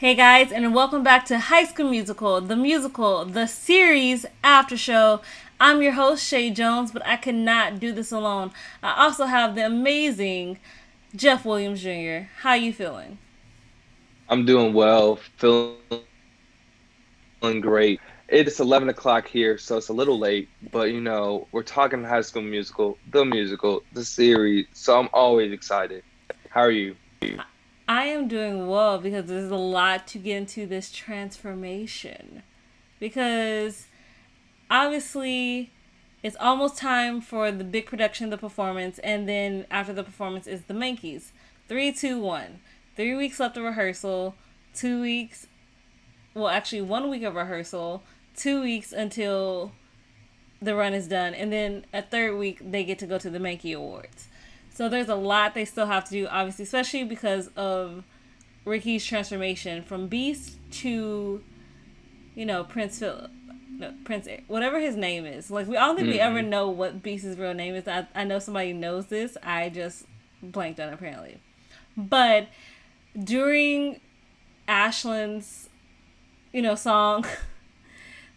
Hey guys, and welcome back to High School Musical, the series Aftershow. I'm your host, Chae Jones, but I cannot do this alone. I also have the amazing Jeff Williams Jr. How you feeling? I'm doing well, feeling great. It's 11 o'clock here, so it's a little late, but we're talking High School Musical, the series, so I'm always excited. How are you? I am doing well because there's a lot to get into this transformation. Because obviously, it's almost time for the big production, the performance, and then after the performance is the Mankeys. Three, two, one. 3 weeks left of rehearsal. 2 weeks. Well, actually, 1 week of rehearsal. 2 weeks until the run is done, and then a third week they get to go to the Mankey Awards. So there's a lot they still have to do, obviously, especially because of Ricky's transformation from Beast to, Prince Philip. No, Prince, whatever his name is. Like, I don't think we ever Hmm. know what Beast's real name is. I know somebody knows this. I just blanked on it, apparently. But during Ashland's, song,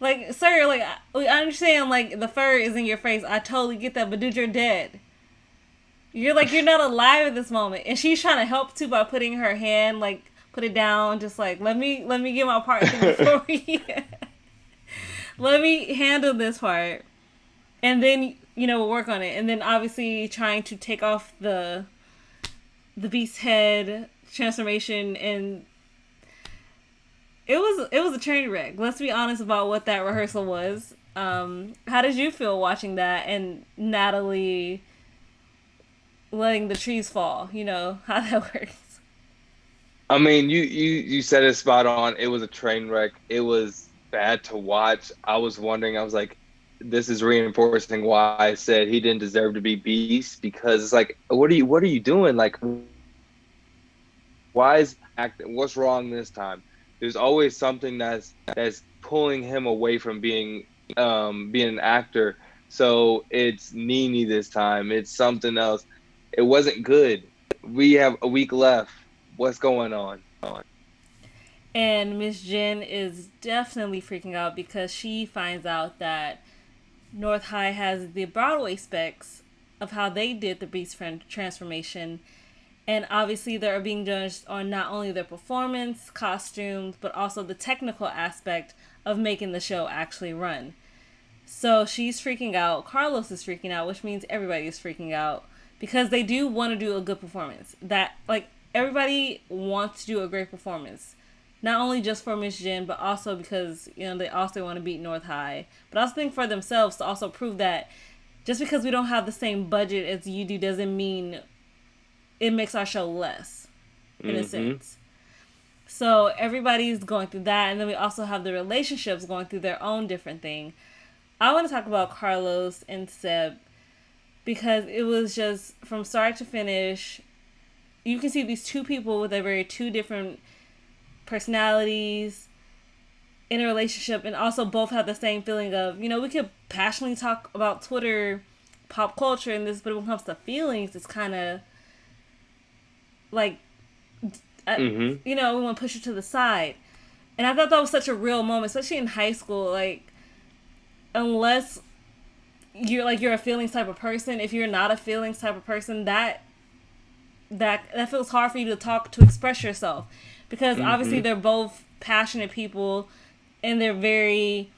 like, sir, like, I understand, like, the fur is in your face. I totally get that, but dude, you're dead. You're not alive at this moment. And she's trying to help too by putting her hand, like, put it down, just like, let me get my part through before we let me handle this part. And then, we'll work on it. And then obviously trying to take off the beast head transformation, and it was a train wreck. Let's be honest about what that rehearsal was. How did you feel watching that and Natalie letting the trees fall? You know how that works. I mean, you said it spot on. It was a train wreck. It was bad to watch. I was wondering, I was like, this is reinforcing why I said he didn't deserve to be Beast because it's like, what are you doing? Like, why is acting? What's wrong this time? There's always something that's pulling him away from being an actor. So it's Nini this time. It's something else. It wasn't good. We have a week left. What's going on? And Miss Jen is definitely freaking out because she finds out that North High has the Broadway specs of how they did the Beast transformation. And obviously, they're being judged on not only their performance, costumes, but also the technical aspect of making the show actually run. So she's freaking out. Carlos is freaking out, which means everybody is freaking out because they do want to do a good performance. That, like, everybody wants to do a great performance. Not only just for Miss Jen, but also because, they also want to beat North High. But I also think for themselves to also prove that just because we don't have the same budget as you do doesn't mean it makes our show less, in a Hmm. sense. So everybody's going through that, and then we also have the relationships going through their own different thing. I want to talk about Carlos and Seb because it was just from start to finish. You can see these two people with a very two different personalities in a relationship, and also both have the same feeling of, we could passionately talk about Twitter, pop culture, and this, but when it comes to feelings, it's kind of like, uh, Hmm. we want to push it to the side. And I thought that was such a real moment, especially in high school. Like, unless you're a feelings type of person, if you're not a feelings type of person, that feels hard for you to talk to express yourself, because obviously Hmm. they're both passionate people, and they're very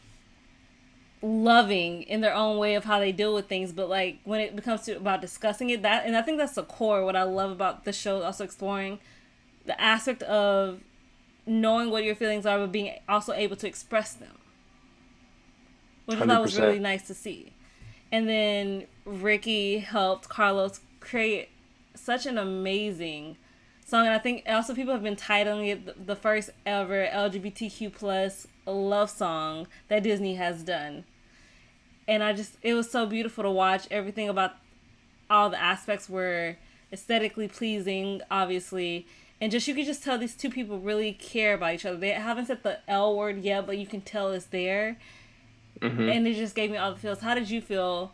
loving in their own way of how they deal with things. But like when it becomes to about discussing it, that, and I think that's the core what I love about the show, also exploring the aspect of knowing what your feelings are but being also able to express them, which I thought was really 100%. nice to see. And then Ricky helped Carlos create such an amazing song, and I think also people have been titling it the first ever LGBTQ plus love song that Disney has done. And it was so beautiful to watch. Everything about all the aspects were aesthetically pleasing, obviously, and just you could just tell these two people really care about each other. They haven't said the L word yet, but you can tell it's there, Hmm. and it just gave me all the feels. How did you feel?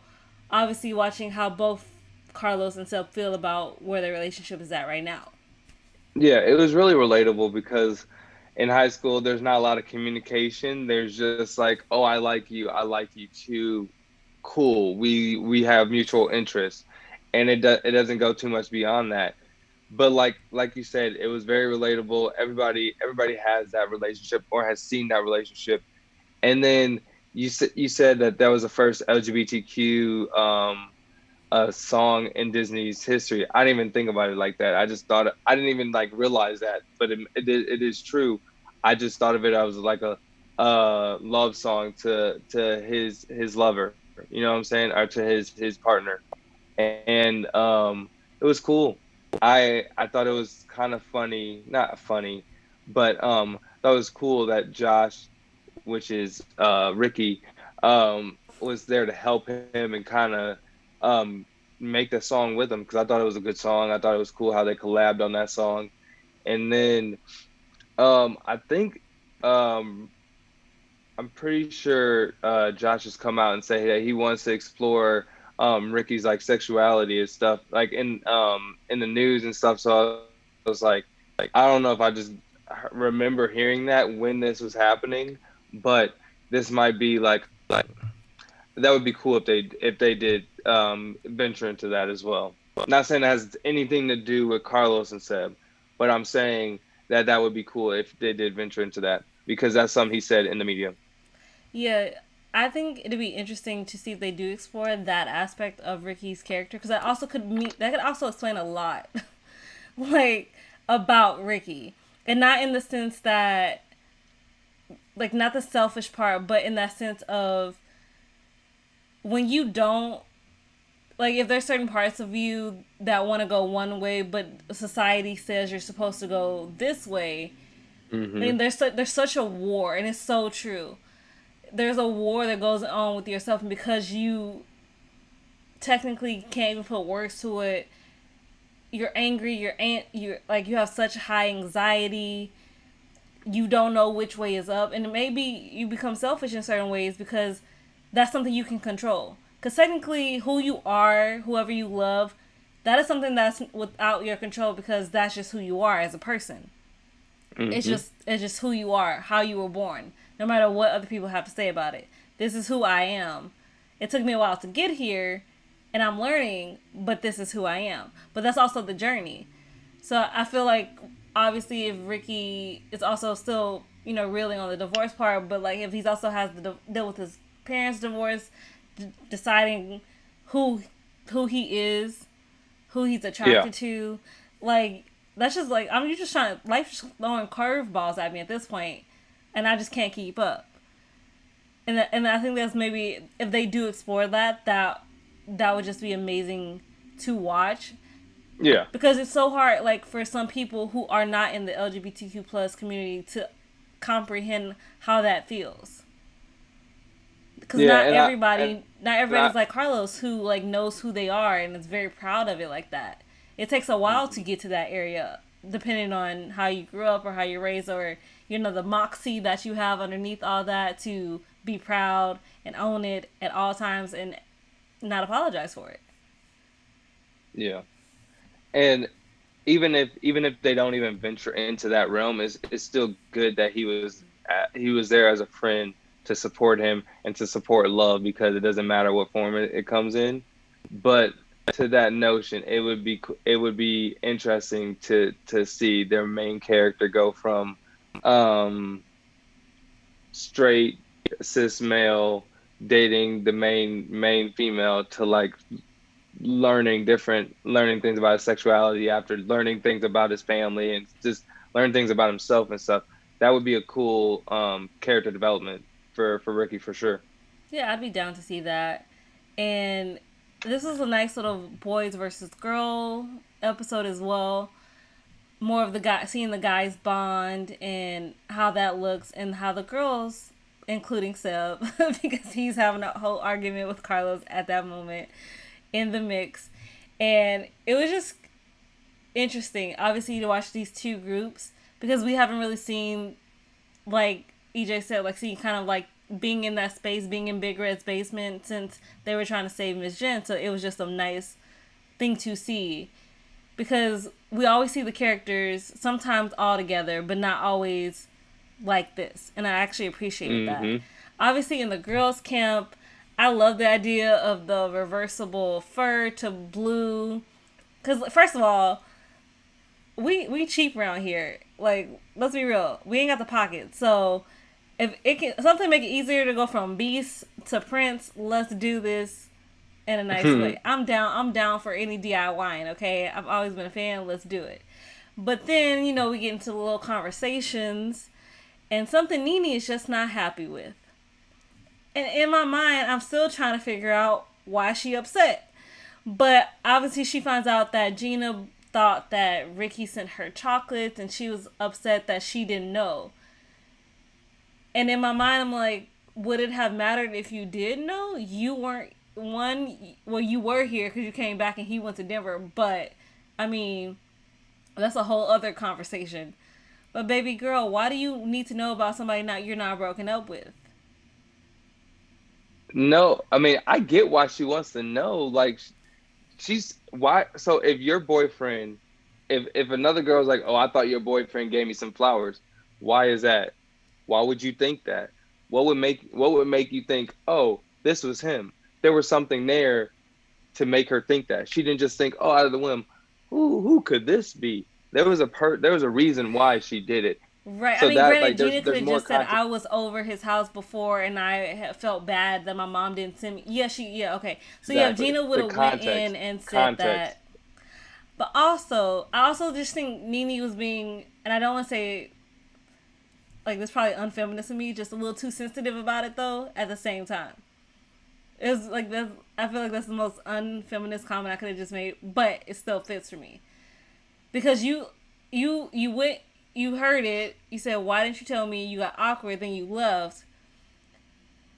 Obviously, watching how both Carlos and Seb feel about where their relationship is at right now. Yeah, it was really relatable because in high school, there's not a lot of communication. There's just like, oh, I like you too. Cool. We have mutual interests, and it doesn't go too much beyond that. But like you said, it was very relatable. Everybody has that relationship or has seen that relationship. And then you said that that was the first LGBTQ song in Disney's history. I didn't even think about it like that. I just thought I didn't even like realize that, but it is true. I just thought of it as like a love song to his lover. You know what I'm saying, or to his partner, and it was cool. I thought it was kind of funny, not funny, but that was cool that Josh, which is Ricky, was there to help him and kind of um, make the song with him, because I thought it was a good song. I thought it was cool how they collabed on that song. And then I think um, I'm pretty sure Josh has come out and say that he wants to explore Ricky's like sexuality and stuff, like in the news and stuff. So I was like, I don't know if I just remember hearing that when this was happening, but this might be like that would be cool if they did venture into that as well. Not saying it has anything to do with Carlos and Seb, but I'm saying that that would be cool if they did venture into that, because that's something he said in the media. Yeah, I think it'd be interesting to see if they do explore that aspect of Ricky's character, because that could also explain a lot, like about Ricky, and not in the sense that like not the selfish part, but in that sense of when you don't like if there's certain parts of you that want to go one way, but society says you're supposed to go this way. I Hmm. mean, there's such a war, and it's so true. There's a war that goes on with yourself, and because you technically can't even put words to it, you're angry. You're like you have such high anxiety. You don't know which way is up, and maybe you become selfish in certain ways because that's something you can control. Because technically, who you are, whoever you love, that is something that's without your control because that's just who you are as a person. Hmm. It's just who you are, how you were born. No matter what other people have to say about it, this is who I am. It took me a while to get here, and I'm learning, but this is who I am. But that's also the journey. So I feel like obviously if Ricky is also still reeling on the divorce part, but like if he's also has to deal with his parents' divorce, deciding who who he is, who he's Yeah. attracted to, like that's just like I'm just trying to life's just throwing curveballs at me at this point, and I just can't keep up. And I think that's maybe if they do explore that would just be amazing to watch Yeah. because it's so hard like for some people who are not in the LGBTQ plus community to comprehend how that feels because Yeah. not And I everybody's like Carlos who like knows who they are and is very proud of it like that. It takes a while to Mhm. get to that area depending on how you grew up or how you're raised or the moxie that you have underneath all that to be proud and own it at all times and not apologize for it. Yeah. And even if they don't even venture into that realm, it's still good that he was there as a friend to support him and to support love, because it doesn't matter what form it comes in. But to that notion, it would be interesting to see their main character go from um straight cis male dating the main female to like learning things about his sexuality, after learning things about his family and just learn things about himself and stuff. That would be a cool character development for Ricky for sure. Yeah, I'd be down to see that. And this is a nice little boys versus girl episode as well. More of the guy seeing the guys bond and how that looks and how the girls, including Seb, because he's having a whole argument with Carlos at that moment in the mix. And it was just interesting, obviously, to watch these two groups because we haven't really seen, like EJ said, like seeing kind of like being in that space, being in Big Red's basement since they were trying to save Miss Jen. So it was just a nice thing to see because we always see the characters sometimes all together, but not always like this, and I actually appreciated that. Mm-hmm. Obviously, in the girls' camp, I love the idea of the reversible fur to blue. Because first of all, we cheap around here. Like, let's be real, we ain't got the pockets. So if it can something make it easier to go from Beast to Prince, let's do this in a nice way. I'm down. I'm down for any DIYing. Okay, I've always been a fan. Let's do it. But then we get into little conversations, and something Nini is just not happy with. And in my mind, I'm still trying to figure out why she upset. But obviously, she finds out that Gina thought that Ricky sent her chocolates, and she was upset that she didn't know. And in my mind, I'm like, would it have mattered if you did know? You weren't well, you were here because you came back and he went to Denver. But, I mean, that's a whole other conversation. But baby girl, why do you need to know about somebody you're not broken up with? No, I mean, I get why she wants to know. Like, she's why. So if your boyfriend, if another girl's like, oh, I thought your boyfriend gave me some flowers. Why is that? Why would you think that? What would make you think, oh, this was him? There was something there to make her think that. She didn't just think, oh, out of the whim, who could this be? There was a reason why she did it. Right. I So mean, that, granted, like, Gina could there's have more just said context. I was over his house before and I felt bad that my mom didn't send me. Yeah, okay. So yeah, if Exactly. Gina would The have went context. in and said Context. that. But also, I also just think Nini was being, and I don't want to say like this, probably unfeminist of me, just a little too sensitive about it though. At the same time, it was like that. I feel like that's the most unfeminist comment I could have just made, but it still fits for me because you went, you heard it, you said, why didn't you tell me? You got awkward, then you left,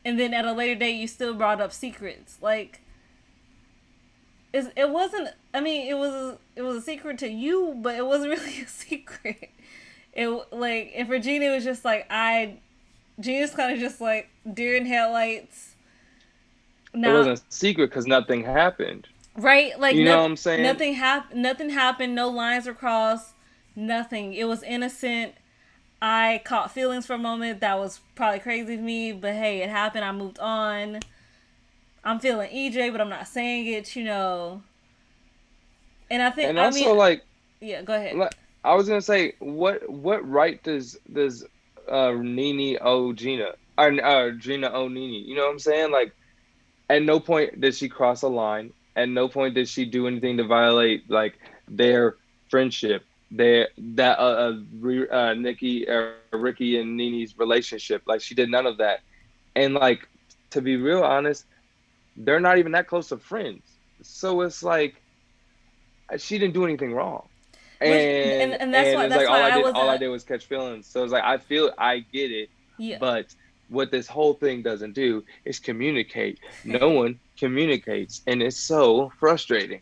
and then at a later date you still brought up secrets. Like, it wasn't, I mean, it was a secret to you, but it wasn't really a secret. It, like, and for Gina, it was just like, Gina's kind of just like deer in headlights. It Now, wasn't a secret because nothing happened. right? Like, You know what I'm saying? nothing happened. No lines were crossed. Nothing. It was innocent. I caught feelings for a moment. That was probably crazy of me, but hey, it happened. I moved on. I'm feeling EJ, but I'm not saying it. And I think, And I mean, also, like, yeah, go ahead. I was gonna say, what right does Nini owe Gina, or Gina owe Nini? You know what I'm saying? Like, at no point did she cross a line. At no point did she do anything to violate, like, their friendship, Nikki, Ricky and Nini's relationship. Like, she did none of that. And, like, to be real honest, they're not even that close of friends. So it's like she didn't do anything wrong. Which, And and that's and why it's like all I I did all I wasn't. did was catch feelings. So it's like I get it, Yeah. but what this whole thing doesn't do is communicate. No one communicates, and it's so frustrating.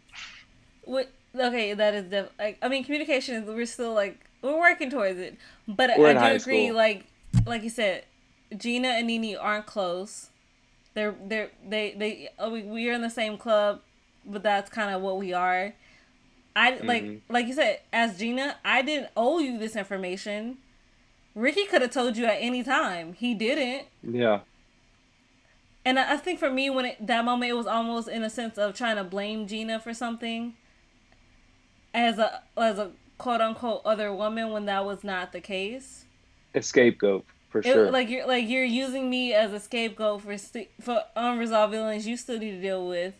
Okay, that is like, I mean, communication is, we're still like, we're working towards it, but We're I in do high agree. school. Like you said, Gina and Nini aren't close. We are in the same club, but that's kind of what we are. I Hmm. like you said, as Gina, I didn't owe you this information. Ricky could have told you at any time. He didn't. Yeah, And I think for me, that moment, it was almost in a sense of trying to blame Gina for something as a quote unquote other woman when that was not the case. a scapegoat for It, sure. like you're using me as a scapegoat for unresolved feelings you still need to deal with.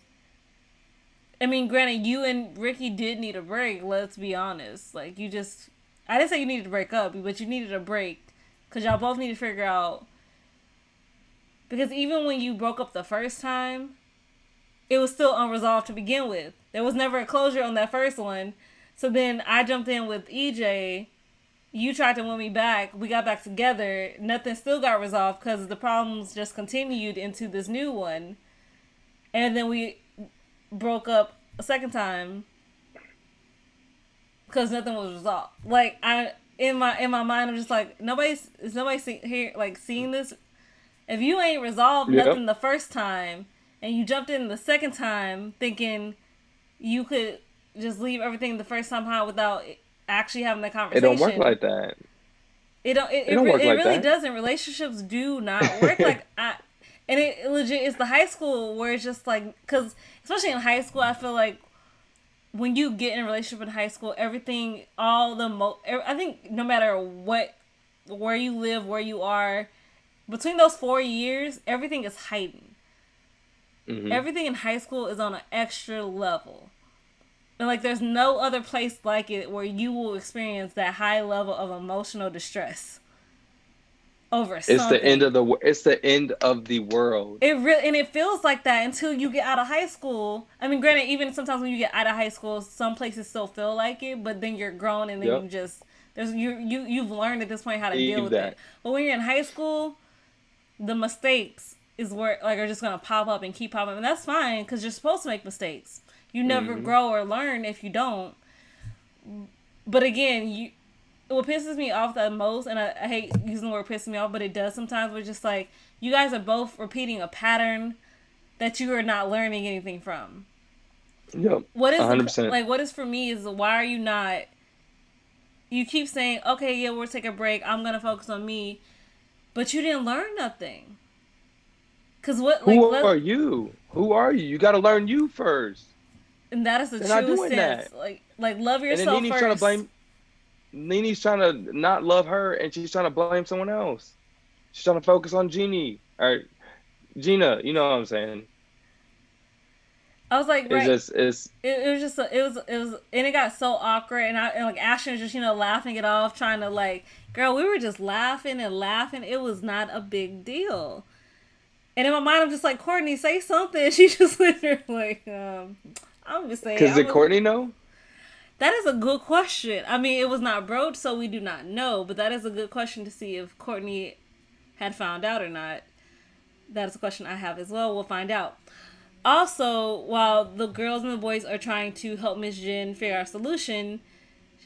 I mean, granted, you and Ricky did need a break. Let's be honest. Like, I didn't say you needed to break up, but you needed a break because y'all both need to figure out. Because even when you broke up the first time, it was still unresolved to begin with. There was never a closure on that first one. So then I jumped in with EJ. You tried to win me back. We got back together. Nothing still got resolved because the problems just continued into this new one. And then we broke up a second time because nothing was resolved. Like, in my mind, I'm just like, is nobody here like seeing this? If you ain't resolved Yep. nothing the first time and you jumped in the second time thinking you could just leave everything the first time out without actually having the It don't work conversation, like that. It don't work it like really that. doesn't. Relationships do not work like I. And it legit is the high school where it's just like, because especially in high school, I feel like when you get in a relationship in high school, everything, I think no matter where you live, where you are, between those 4 years, everything is heightened. Hmm. Everything in high school is on an extra level. And like there's no other place like it where you will experience that high level of emotional distress over something. It's the end of the world. It feels like that until you get out of high school. I mean, granted, even sometimes when you get out of high school, some places still feel like it, but then you're grown and then Yep. you just you've learned at this point how to deal Leave with it. that. But when you're in high school, the mistakes is where like are just gonna pop up and keep popping up, and that's fine because you're supposed to make mistakes. You never Hmm. grow or learn if you don't. But again, what pisses me off the most, and I hate using the word pissing me off, but it does sometimes. We're just like you guys are both repeating a pattern that you are not learning anything from. Yep. What is 100%. what is for me is why are you not? You keep saying, okay, yeah, we'll take a break. I'm gonna focus on me, but you didn't learn nothing. Cause what like Who let are you? Who are you? You got to learn you first. and that is the They're not truest doing sense. that. Like love And then yourself first. Nini's trying to not love her, and she's trying to blame someone else. She's trying to focus on Jeannie or Gina. You know what I'm saying? I was like, It's right. just it's It was just it was and it got so awkward and like Ashton was just laughing it off, trying to like, girl, we were just laughing and laughing. It was not a big deal. And in my mind, I'm just like, Courtney, say something. She just literally like, I'm just saying, because did Courtney know? that is a good question. I mean, it was not broached, so we do not know. But that is a good question to see if Courtney had found out or not. That is a question I have as well. We'll find out. Also, while the girls and the boys are trying to help Miss Jen figure out a solution,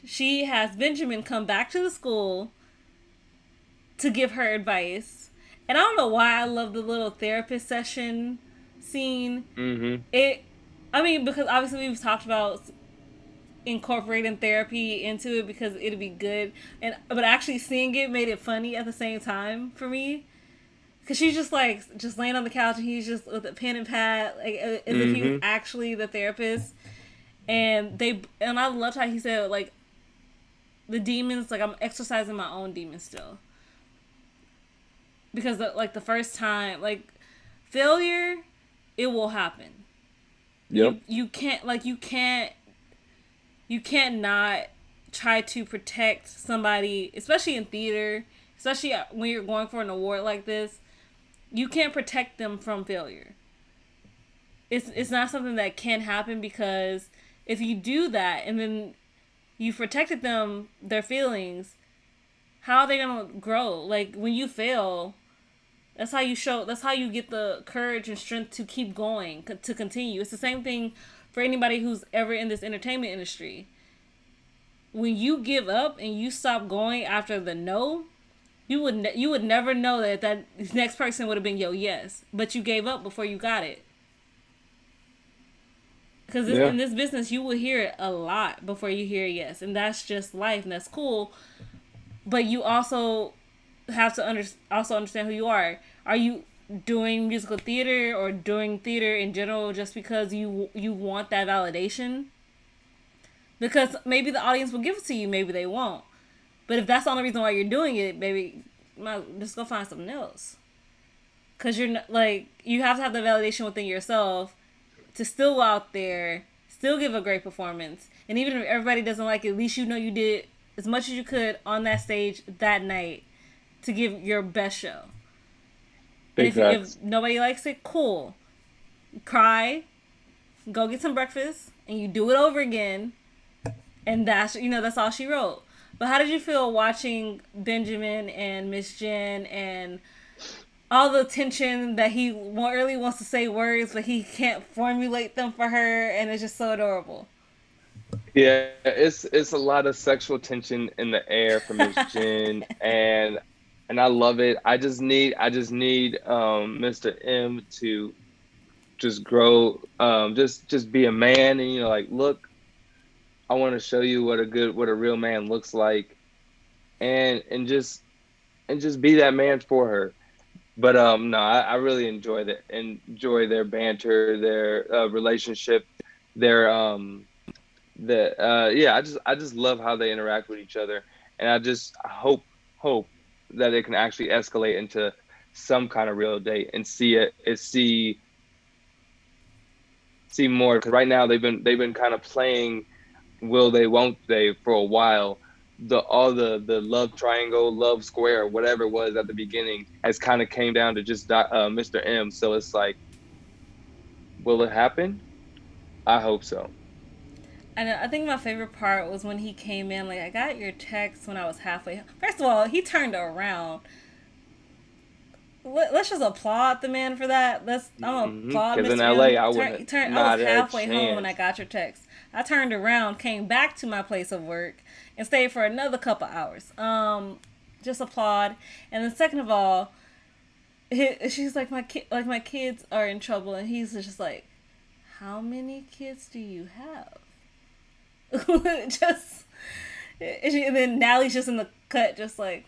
she has Benjamin come back to the school to give her advice. And I don't know why I love the little therapist session scene. Mm-hmm. It, I mean, because obviously we've talked about incorporating therapy into it because it'd be good, and but actually seeing it made it funny at the same time for me. Cause she's just like just laying on the couch and he's just with a pen and pad, like as if he was Mm-hmm. actually the therapist. And I loved how he said like the demons, like I'm exercising my own demons still, because like the first time, like failure, it will happen. Yep. You can't not try to protect somebody, especially in theater, especially when you're going for an award like this. You can't protect them from failure. It's not something that can happen, because if you do that and then you protected them their feelings, how are they gonna grow? Like when you fail, that's how you get the courage and strength to keep going, to continue. It's the same thing for anybody who's ever in this entertainment industry. When you give up and you stop going after the no, you would never know that next person would have been your yes, but you gave up before you got it. Because Yeah. in this business, you will hear it a lot before you hear yes, and that's just life, and that's cool. But you also have to also understand who you are. Are you doing musical theater or doing theater in general just because you want that validation? Because maybe the audience will give it to you, maybe they won't. But if that's the only reason why you're doing it, maybe just go find something else. Because you're not, like, you have to have the validation within yourself to still go out there, still give a great performance. And even if everybody doesn't like it, at least you know you did as much as you could on that stage that night to give your best show. And Big if facts. nobody likes it, cool. Cry, go get some breakfast, and you do it over again. And that's all she wrote. But how did you feel watching Benjamin and Miss Jen and all the tension that he really wants to say words, but he can't formulate them for her, and it's just so adorable. Yeah, it's a lot of sexual tension in the air from Miss Jen, and I love it. I just need Mr. M to just grow, just be a man, and like, look, I want to show you what a real man looks like, and just and just be that man for her. But no, I really enjoy their banter, their relationship, their yeah, I just love how they interact with each other, and I just hope that it can actually escalate into some kind of real date and see more, because right now they've been kind of playing will they won't they for a while. The love triangle, love square, whatever it was at the beginning, has kind of came down to just Mr. M. So it's like, will it happen? I hope so. And I think my favorite part was when he came in. Like, I got your text when I was halfway. First of all, he turned around. Let's just applaud the man for that. I'm gonna applaud Because in Mr. LA, M. I wouldn't I was not had a halfway home when I chance. got your text. I turned around, came back to my place of work, and stayed for another couple hours. Just applaud. And then second of all, she's like my kids are in trouble, and he's just like, how many kids do you have? Just and then Natalie's just in the cut, just like,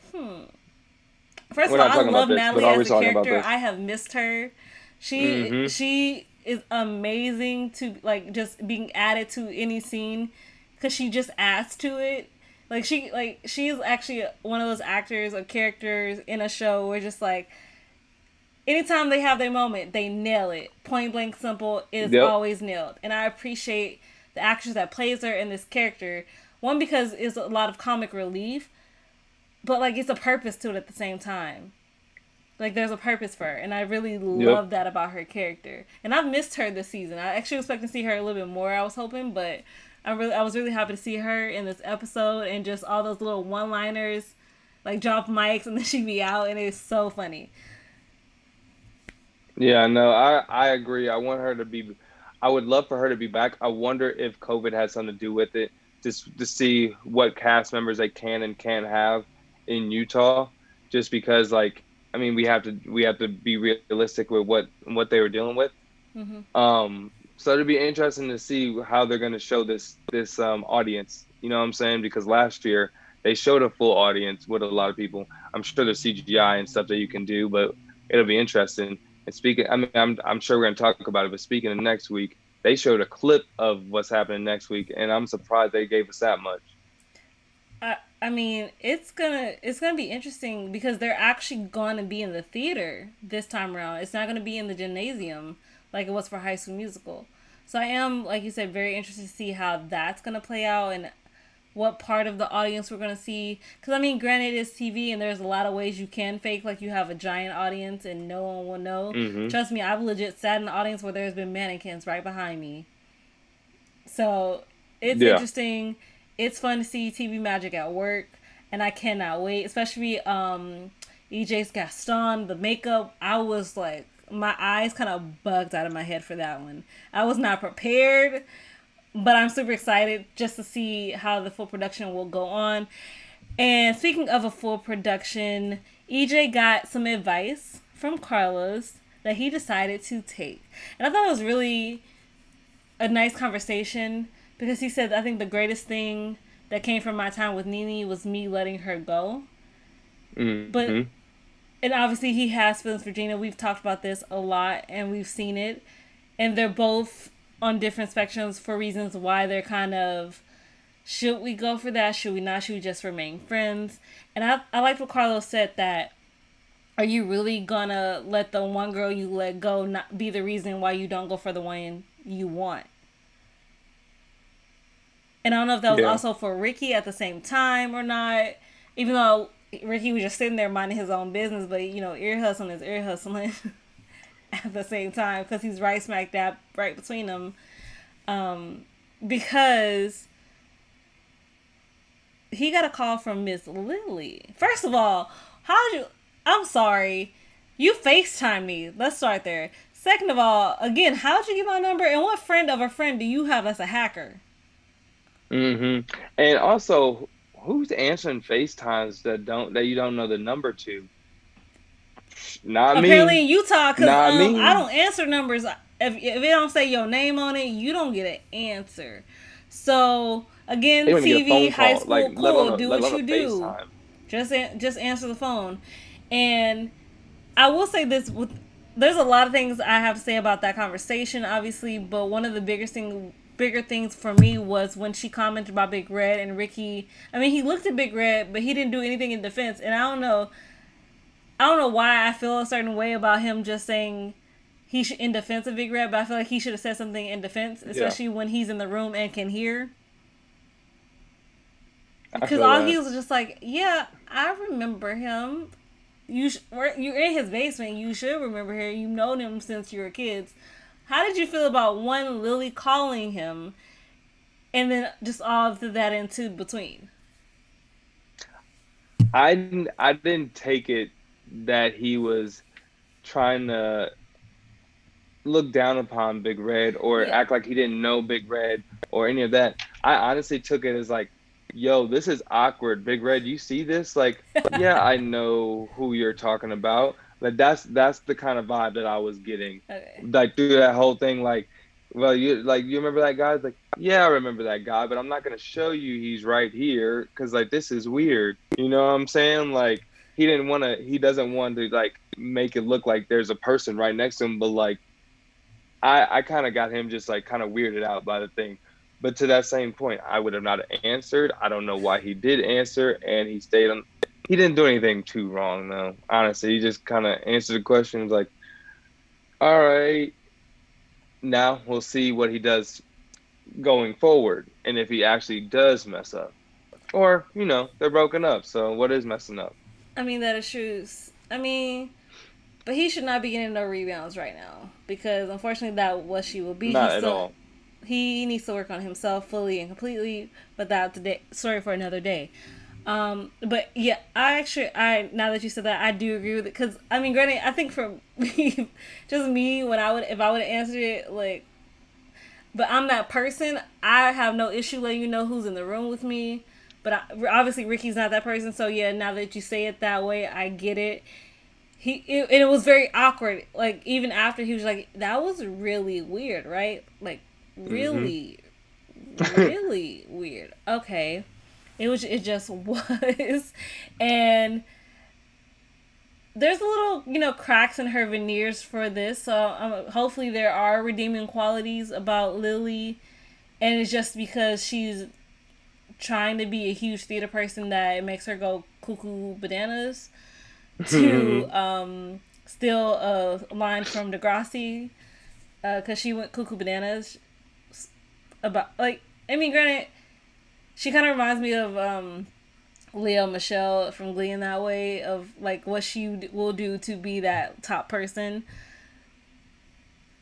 First We're of all, not I talking about love this, but Natalie are we as a talking about character. this? I have missed her. She Mm-hmm. she is amazing to like just being added to any scene because she just adds to it. She's actually one of those actors or characters in a show where just like anytime they have their moment, they nail it. Point blank simple, it is Yep. always nailed. And I appreciate the actress that plays her in this character. One, because it's a lot of comic relief, but like it's a purpose to it at the same time. Like there's a purpose for her, and I really Yep. love that about her character. And I've missed her this season. I actually was expecting to see her a little bit more. I was hoping, but I was really happy to see her in this episode and just all those little one liners, like drop mics and then she be out, and it's so funny. Yeah, no, I agree. I would love for her to be back. I wonder if COVID has something to do with it, just to see what cast members they can and can't have in Utah. Just because, like, I mean, we have to be realistic with what they were dealing with. Hmm. So it'd be interesting to see how they're going to show this audience. You know what I'm saying? Because last year they showed a full audience with a lot of people. I'm sure there's CGI and stuff that you can do, but it'll be interesting. And speaking, I mean, I'm sure we're going to talk about it. But speaking of next week, they showed a clip of what's happening next week, and I'm surprised they gave us that much. I mean, it's gonna be interesting because they're actually gonna be in the theater this time around. It's not gonna be in the gymnasium like it was for High School Musical. So I am, like you said, very interested to see how that's gonna play out and what part of the audience we're gonna see. Because I mean, granted, it's TV and there's a lot of ways you can fake like you have a giant audience and no one will know. Hmm. Trust me, I've legit sat in the audience where there's been mannequins right behind me. So it's Yeah. interesting. It's fun to see TV magic at work, and I cannot wait. Especially EJ's Gaston, the makeup. I was like, my eyes kind of bugged out of my head for that one. I was not prepared, but I'm super excited just to see how the full production will go on. And speaking of a full production, EJ got some advice from Carlos that he decided to take. And I thought it was really a nice conversation because he said, I think the greatest thing that came from my time with Nini was me letting her go. But, Hmm. and obviously he has feelings for Gina. We've talked about this a lot and we've seen it. And they're both on different spectrums for reasons why they're kind of, should we go for that? Should we not? Should we just remain friends? And I liked what Carlos said, that are you really gonna let the one girl you let go not be the reason why you don't go for the one you want? And I don't know if that was Yeah. also for Ricky at the same time or not. Even though Ricky was just sitting there minding his own business, but you know, ear hustling is ear hustling at the same time because he's right smack dab right between them. Because he got a call from Miss Lily. First of all, how'd you? I'm sorry, you FaceTime me. Let's start there. Second of all, again, how'd you get my number? And what friend of a friend do you have that's a hacker? Hmm. And also, who's answering FaceTimes that you don't know the number to? Not Apparently me. in Utah, because Not I me. don't answer numbers. If it don't say your name on it, you don't get an answer. So They again, don't even get a TV, phone high call, like school, cool. Do let what alone you a do. FaceTime. Just answer the phone. And I will say this with there's a lot of things I have to say about that conversation, obviously, but one of the bigger things for me was when she commented about Big Red and Ricky. I mean, he looked at Big Red, but he didn't do anything in defense. And I don't know why I feel a certain way about him just saying he should in defense of Big Red, but I feel like he should have said something in defense, Yeah, especially when he's in the room and can hear. I Because feel all he that. was just like, yeah, I remember him. You're in his basement. You should remember him. You've known him since you were kids. How did you feel about one Lily calling him, and then just all of that into between? I didn't take it that he was trying to look down upon Big Red or Yeah. act like he didn't know Big Red or any of that. I honestly took it as like, yo, this is awkward. Big Red, you see this? Like, yeah, I know who you're talking about. Like that's the kind of vibe that I was getting. Okay. Like through that whole thing, like, well, you remember that guy? It's like, yeah, I remember that guy, but I'm not gonna show you he's right here because like this is weird. You know what I'm saying? Like he doesn't want to like make it look like there's a person right next to him, but like I kind of got him just like kind of weirded out by the thing. But to that same point, I would have not answered. I don't know why he did answer, and he stayed on. He didn't do anything too wrong, though. Honestly, he just kind of answered the questions like, "All right, now we'll see what he does going forward, and if he actually does mess up, or they're broken up. So what is messing up? I mean, that is true. I mean, but he should not be getting no rebounds right now because unfortunately that what she will be. Not at all. He needs to work on himself fully and completely. But that's the day. Sorry for another day. But yeah, I now that you said that, I do agree with it because I mean, granted, I think for me, just me when if I would have answered it like, but I'm that person. I have no issue letting you know who's in the room with me. But obviously Ricky's not that person. So yeah, now that you say it that way, I get it. And it was very awkward. Like even after he was like, "That was really weird, right?" Like Hmm. really, really weird. Okay, it just was, and there's a little cracks in her veneers for this. So hopefully there are redeeming qualities about Lily, and it's just because she's trying to be a huge theater person that it makes her go cuckoo bananas to steal a line from Degrassi because she went cuckoo bananas about like I mean granted she kind of reminds me of Leo Michelle from Glee in that way of like what she will do to be that top person.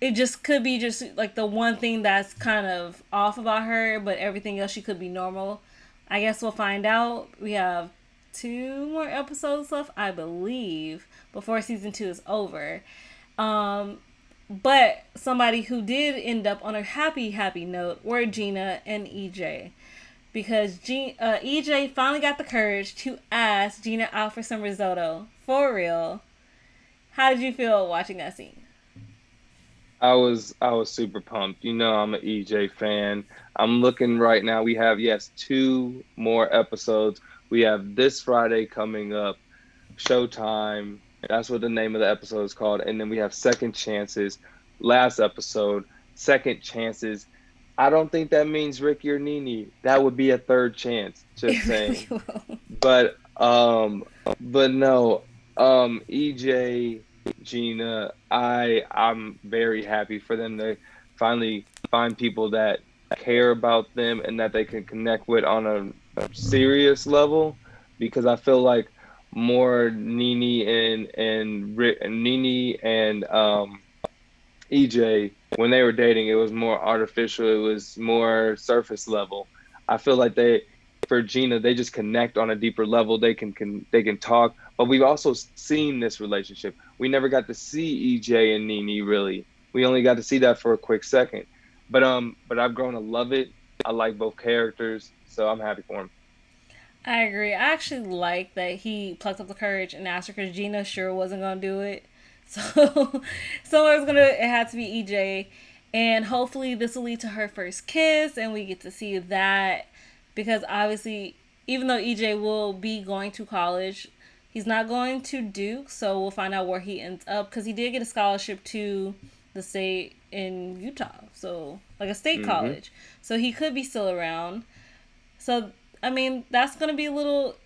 It just could be just like the one thing that's kind of off about her, but everything else she could be normal. I guess we'll find out. We have two more episodes left, I believe, before season 2 is over. Um, but somebody who did end up on a happy note were Gina and EJ. Because EJ finally got the courage to ask Gina out for some risotto. For real. How did you feel watching that scene? I was super pumped. I'm an EJ fan. I'm looking right now. We have, yes, two more episodes. We have this Friday coming up, Showtime. That's what the name of the episode is called. And then we have Second Chances, last episode, Second Chances. I don't think that means Ricky or Nini. That would be a third chance, just It really saying. will. But no, EJ, Gina, I'm very happy for them to finally find people that care about them and that they can connect with on a serious level, because I feel like more Nini and EJ, when they were dating, it was more artificial. It was more surface level. I feel like for Gina, they just connect on a deeper level. They can talk, but we've also seen this relationship. We never got to see EJ and Nini really. We only got to see that for a quick second. But I've grown to love it. I like both characters, so I'm happy for them. I agree. I actually like that he plucked up the courage and asked her because Gina sure wasn't gonna do it. So, it had to be EJ, and hopefully this will lead to her first kiss, and we get to see that because obviously even though EJ will be going to college, he's not going to Duke, so we'll find out where he ends up because he did get a scholarship to the state in Utah, so like a state Mm-hmm. college. So he could be still around. So I mean, that's gonna be a little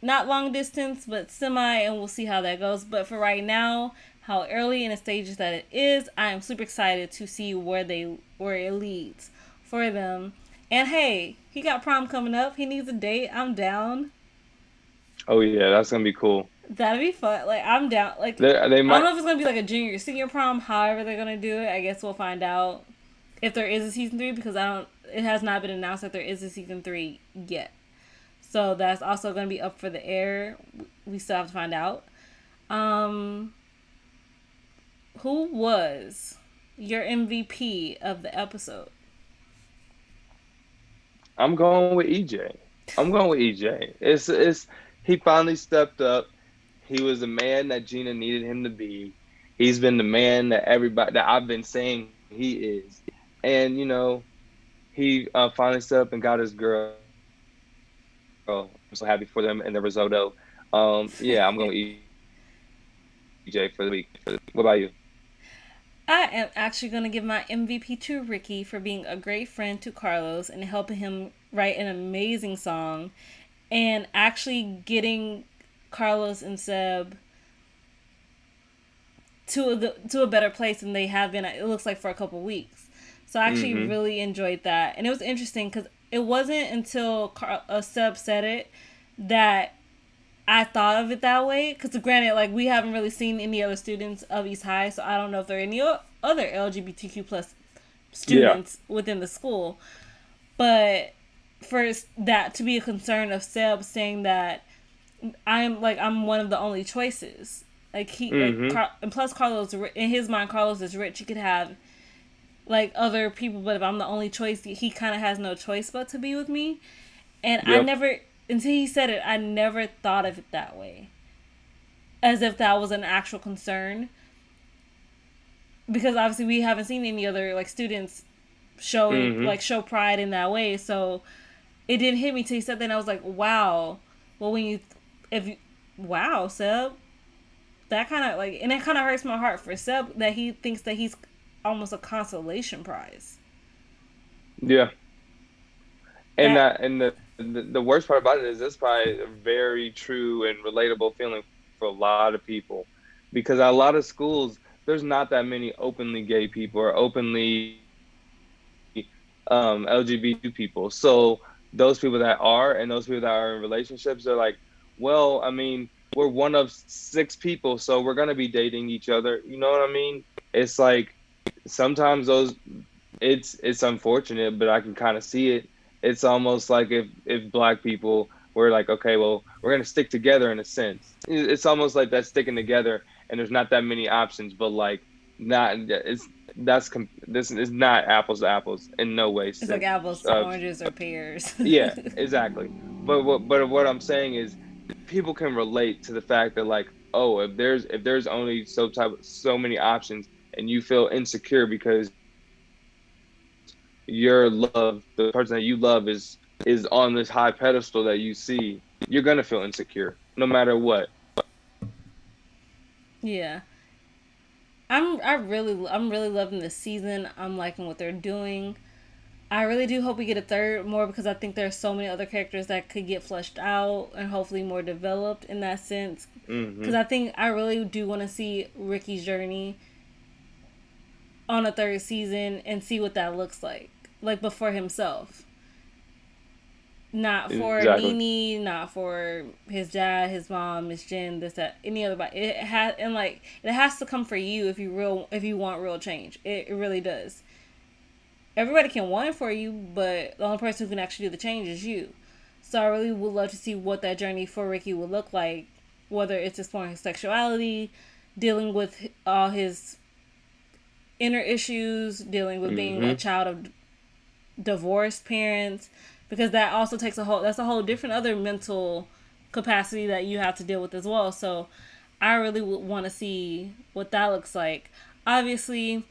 not long distance, but semi, and we'll see how that goes. But for right now, how early in the stages that it is, I am super excited to see where it leads for them. And hey, he got prom coming up. He needs a date. I'm down. Oh yeah, that's gonna be cool. That'd be fun. Like I'm down. Like They I don't might. know if it's gonna be like a junior or senior prom. However they're gonna do it, I guess we'll find out if there is a season 3 because I don't. It has not been announced that there is a season 3 yet. So that's also going to be up for the air. We still have to find out. Um, who was your MVP of the episode? I'm going with EJ. I'm going with EJ. It's he finally stepped up. He was the man that Gina needed him to be. He's been the man that everybody that I've been saying he is. And he finally stepped up and got his girl. I'm so happy for them and the risotto. Yeah, I'm going with EJ for the week. What about you? I am actually going to give my MVP to Ricky for being a great friend to Carlos and helping him write an amazing song and actually getting Carlos and Seb to a better place than they have been. It looks like for a couple weeks. So I actually Mm-hmm. really enjoyed that, and it was interesting because it wasn't until Seb said it that I thought of it that way. Because granted, like we haven't really seen any other students of East High, so I don't know if there are any other LGBTQ plus Yeah. students within the school. But for that to be a concern of Seb saying that I'm one of the only choices. Like Mm-hmm. and plus Carlos in his mind Carlos is rich. He could have like other people, but if I'm the only choice, he kind of has no choice but to be with me. And I Yep. never until he said it, I never thought of it that way, as if that was an actual concern. Because obviously we haven't seen any other like students Mm-hmm. show pride in that way. So it didn't hit me till he said that. And I was like, wow. Well, if you, wow, Seb, that kind of like, and it kind of hurts my heart for Seb that he thinks that he's almost a consolation prize. Yeah. And That the worst part about it is that's probably a very true and relatable feeling for a lot of people, because at a lot of schools there's not that many openly gay people or openly LGBT people. So those people that are and those people that are in relationships, they're like, well, I mean, we're one of six people, so we're gonna be dating each other. You know what I mean? It's like sometimes those it's unfortunate, but I can kind of see it. It's almost like if black people were like, okay, well, we're gonna stick together in a sense. It's almost like that sticking together, and there's not that many options, but like not it's this is not apples to apples in no way. it's like apples to Uh, oranges or pears. yeah, exactly. But what I'm saying is, people can relate to the fact that like, oh, if there's only so many options, and you feel insecure because the person that you love is on this high pedestal that you see, you're gonna feel insecure no matter what. Yeah. I'm really loving this season. I'm liking what they're doing. I really do hope we get a third more because I think there's so many other characters that could get fleshed out and hopefully more developed in that sense. Because Hmm. I think I really do want to see Ricky's journey on a third season and see what that looks like before himself. Not for Exactly. Nini, not for his dad, his mom, Miss Jen, this, that, any other. But it has, and like it has to come for you if you want real change. It really does. Everybody can want it for you, but the only person who can actually do the change is you. So I really would love to see what that journey for Ricky would look like, whether it's exploring his sexuality, dealing with all his inner issues, dealing with being a Hmm. child of divorced parents, because that also takes that's a whole different other mental capacity that you have to deal with as well. So I really would want to see what that looks like. Obviously,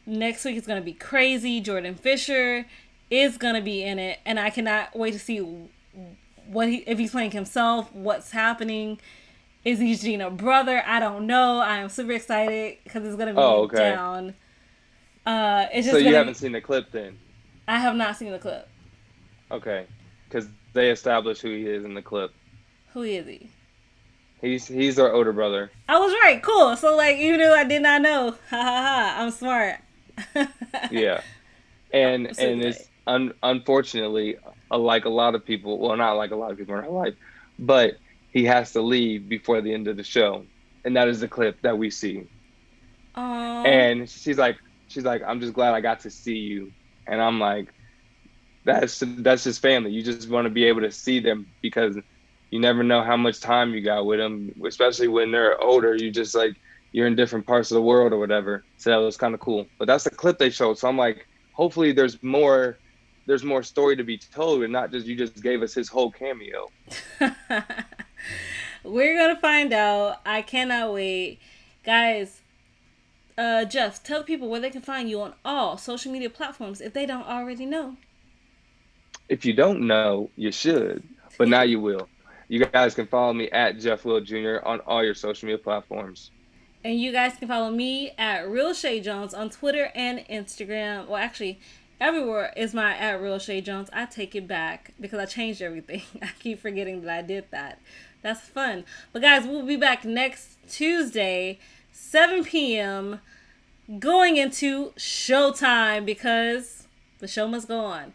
next week is going to be crazy. Jordan Fisher is going to be in it, and I cannot wait to see if he's playing himself, what's happening. Is he Gina brother? I don't know. I am super excited because it's gonna Oh, be okay. down. It's So just you gonna haven't be. seen the clip then? I have not seen the clip. Okay, because they established who he is in the clip. Who is he? He's our older brother. I was right. Cool. So like, even though I did not know, ha ha ha, I'm smart. Yeah, I'm so and excited. it's unfortunately like a lot of people. Well, not like a lot of people in our life, but he has to leave before the end of the show, and that is the clip that we see. Aww. And she's like, I'm just glad I got to see you, and I'm like, that's his family. You just want to be able to see them because you never know how much time you got with them, especially when they're older. You just like you're in different parts of the world or whatever. So that was kind of cool. But that's the clip they showed. So I'm like, hopefully there's more story to be told and not just you just gave us his whole cameo. We're gonna find out. I cannot wait. Guys, Jeff, tell the people where they can find you on all social media platforms if they don't already know. If you don't know, you should, but now you will. You guys can follow me at Jeff Will Jr. on all your social media platforms. And you guys can follow me at Real Shay Jones on Twitter and Instagram. Well, actually, everywhere is my at Real Shay Jones. I take it back because I changed everything. I keep forgetting that I did that. That's fun. But guys, we'll be back next Tuesday, 7 p.m., going into showtime because the show must go on.